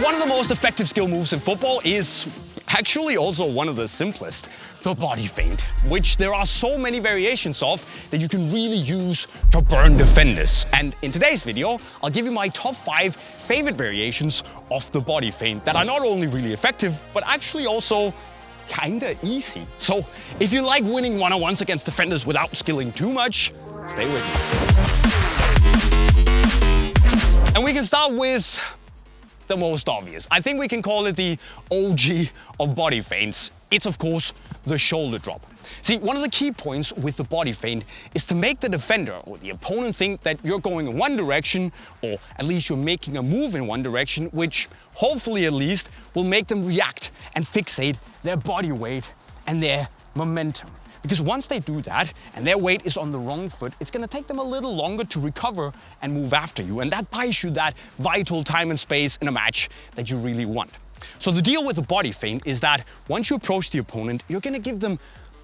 One of the most effective skill moves in football is actually also one of the simplest, the body feint, which there are so many variations of that you can really use to burn defenders. And in today's video, I'll give you my top 5 favorite variations of the body feint that are not only really effective, but actually also kinda easy. So if you like winning one-on-ones against defenders without skilling too much, stay with me. And we can start with the most obvious. I think we can call it the OG of body feints. It's of course the shoulder drop. See, one of the key points with the body feint is to make the defender or the opponent think that you're going in one direction, or at least you're making a move in one direction, which hopefully at least will make them react and fixate their body weight and their momentum. Because once they do that and their weight is on the wrong foot, it's gonna take them a little longer to recover and move after you. And that buys you that vital time and space in a match that you really want. So the deal with the body feint is that once you approach the opponent, you're gonna give them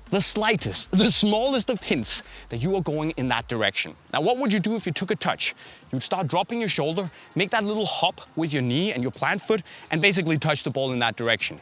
the slightest, the smallest of hints that you are going in that direction. Now, what would you do if you took a touch? You'd start dropping your shoulder, make that little hop with your knee and your plant foot, and basically touch the ball in that direction.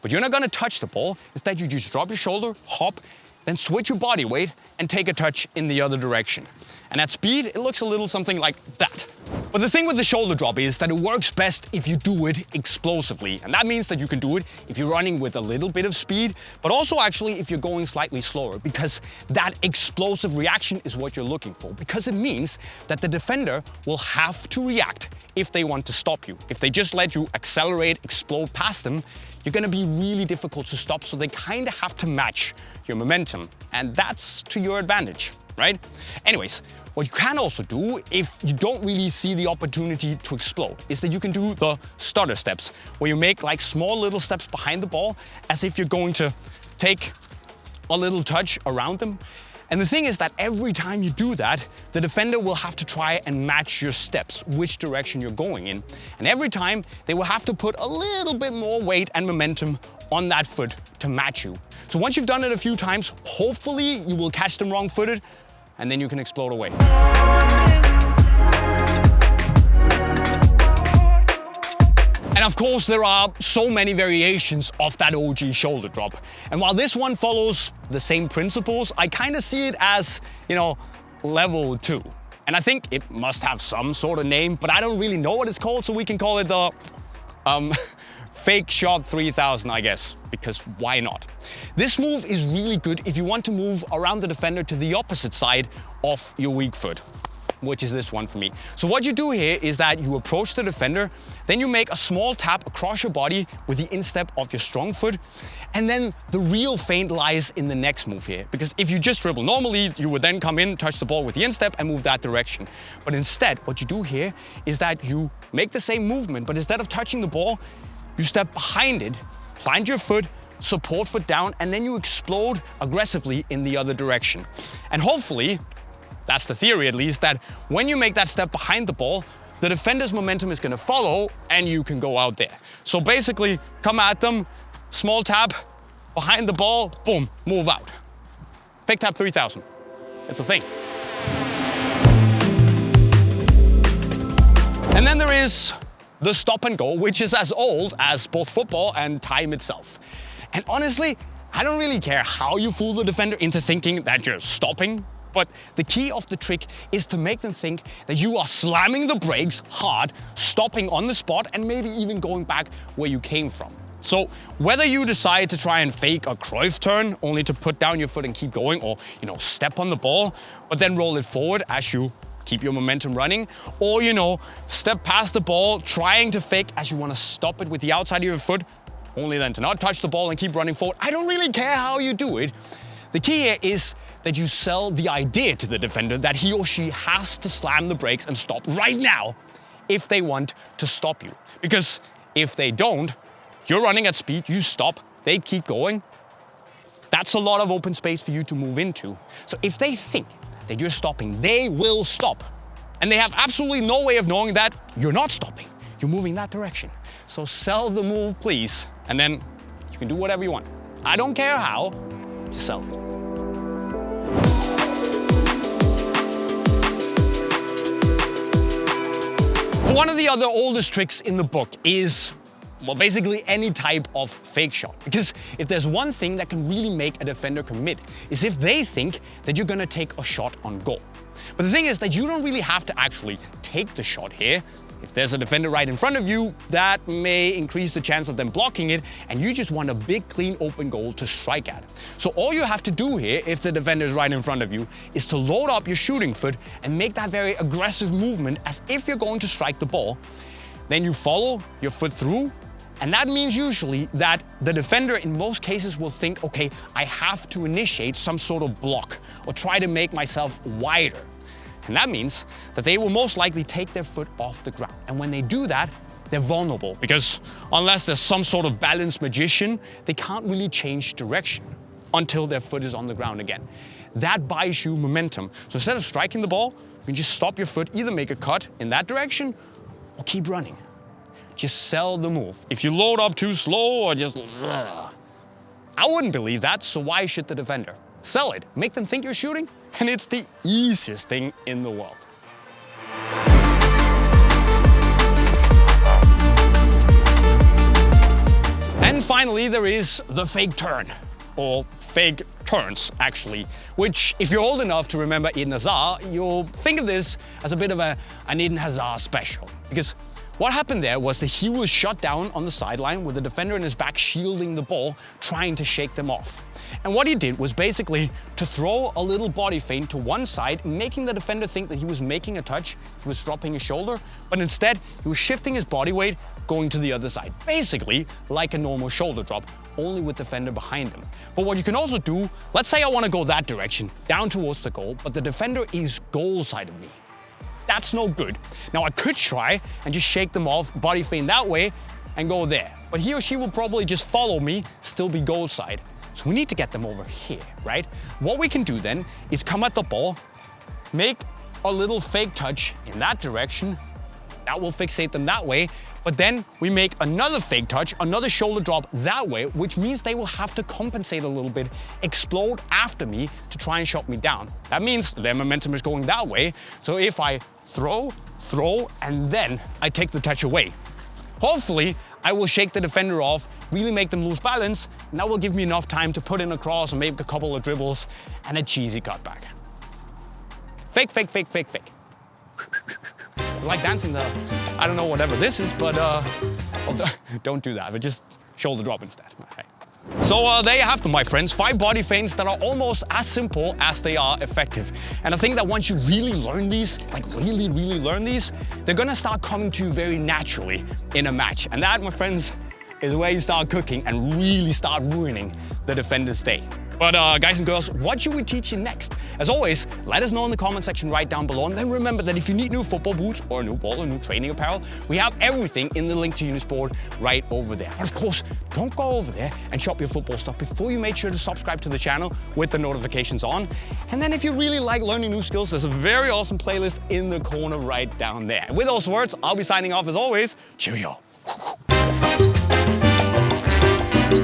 But you're not gonna touch the ball. Instead, you just drop your shoulder, hop, then switch your body weight and take a touch in the other direction. And at speed, it looks a little something like that. But the thing with the shoulder drop is that it works best if you do it explosively. And that means that you can do it if you're running with a little bit of speed, but also actually if you're going slightly slower, because that explosive reaction is what you're looking for. Because it means that the defender will have to react if they want to stop you. If they just let you accelerate, explode past them, you're gonna be really difficult to stop, so they kinda have to match your momentum. And that's to your advantage, right? Anyways, what you can also do if you don't really see the opportunity to explode is that you can do the stutter steps, where you make like small little steps behind the ball as if you're going to take a little touch around them. And the thing is that every time you do that, the defender will have to try and match your steps, which direction you're going in. And every time, they will have to put a little bit more weight and momentum on that foot to match you. So once you've done it a few times, hopefully you will catch them wrong-footed, and then you can explode away. And of course, there are so many variations of that OG shoulder drop. And while this one follows the same principles, I kind of see it as, level 2. And I think it must have some sort of name, but I don't really know what it's called, so we can call it the fake shot 3000, I guess, because why not? This move is really good if you want to move around the defender to the opposite side of your weak foot, which is this one for me. So what you do here is that you approach the defender, then you make a small tap across your body with the instep of your strong foot, and then the real feint lies in the next move here. Because if you just dribble normally, you would then come in, touch the ball with the instep and move that direction. But instead, what you do here is that you make the same movement, but instead of touching the ball, you step behind it, plant your foot, support foot down, and then you explode aggressively in the other direction. And hopefully, that's the theory at least, that when you make that step behind the ball, the defender's momentum is gonna follow and you can go out there. So basically, come at them, small tap, behind the ball, boom, move out. Fake tap 3000. It's a thing. And then there is the stop and go, which is as old as both football and time itself. And honestly, I don't really care how you fool the defender into thinking that you're stopping. But the key of the trick is to make them think that you are slamming the brakes hard, stopping on the spot, and maybe even going back where you came from. So whether you decide to try and fake a Cruyff turn, only to put down your foot and keep going, or step on the ball, but then roll it forward as you keep your momentum running, or step past the ball, trying to fake as you want to stop it with the outside of your foot, only then to not touch the ball and keep running forward. I don't really care how you do it. The key here is that you sell the idea to the defender that he or she has to slam the brakes and stop right now if they want to stop you. Because if they don't, you're running at speed, you stop, they keep going. That's a lot of open space for you to move into. So if they think that you're stopping, they will stop. And they have absolutely no way of knowing that you're not stopping. You're moving that direction. So sell the move, please. And then you can do whatever you want. I don't care how, just sell it. one of the other oldest tricks in the book is, well, basically any type of fake shot. Because if there's one thing that can really make a defender commit, is if they think that you're gonna take a shot on goal. But the thing is that you don't really have to actually take the shot here. If there's a defender right in front of you, that may increase the chance of them blocking it, and you just want a big, clean, open goal to strike at. So all you have to do here, if the defender is right in front of you, is to load up your shooting foot and make that very aggressive movement as if you're going to strike the ball. Then you follow your foot through, and that means usually that the defender in most cases will think, okay, I have to initiate some sort of block or try to make myself wider. And that means that they will most likely take their foot off the ground. And when they do that, they're vulnerable because unless there's some sort of balanced magician, they can't really change direction until their foot is on the ground again. That buys you momentum. So instead of striking the ball, you can just stop your foot, either make a cut in that direction or keep running. Just sell the move. If you load up too slow or just, I wouldn't believe that, so why should the defender? Sell it, make them think you're shooting, and it's the easiest thing in the world. And finally, there is the fake turn, or fake turns actually, which if you're old enough to remember Eden Hazard, you'll think of this as a bit of an Eden Hazard special. Because what happened there was that he was shut down on the sideline with the defender in his back shielding the ball, trying to shake them off. And what he did was basically to throw a little body feint to one side, making the defender think that he was making a touch, he was dropping his shoulder, but instead he was shifting his body weight, going to the other side. Basically like a normal shoulder drop, only with the defender behind him. But what you can also do, let's say I want to go that direction, down towards the goal, but the defender is goal side of me. That's no good. Now I could try and just shake them off, body feint that way, and go there. But he or she will probably just follow me, still be goal side. So we need to get them over here, right? What we can do then is come at the ball, make a little fake touch in that direction. That will fixate them that way. But then we make another fake touch, another shoulder drop that way, which means they will have to compensate a little bit, explode after me to try and shut me down. That means their momentum is going that way. So if I throw, and then I take the touch away, hopefully I will shake the defender off, really make them lose balance, and that will give me enough time to put in a cross and make a couple of dribbles and a cheesy cutback. Fake, fake, fake, fake, fake. It's like dancing the, I don't know whatever this is, but don't do that, but just shoulder drop instead. Okay. So there you have them, my friends. 5 body feints that are almost as simple as they are effective. And I think that once you really learn these, like really learn these, they're gonna start coming to you very naturally in a match. And that, my friends, is where you start cooking and really start ruining the defender's day. But guys and girls, what should we teach you next? As always, let us know in the comment section right down below. And then remember that if you need new football boots or a new ball or new training apparel, we have everything in the link to Unisport right over there. But of course, don't go over there and shop your football stuff before you make sure to subscribe to the channel with the notifications on. And then if you really like learning new skills, there's a very awesome playlist in the corner right down there. And with those words, I'll be signing off as always. Cheerio.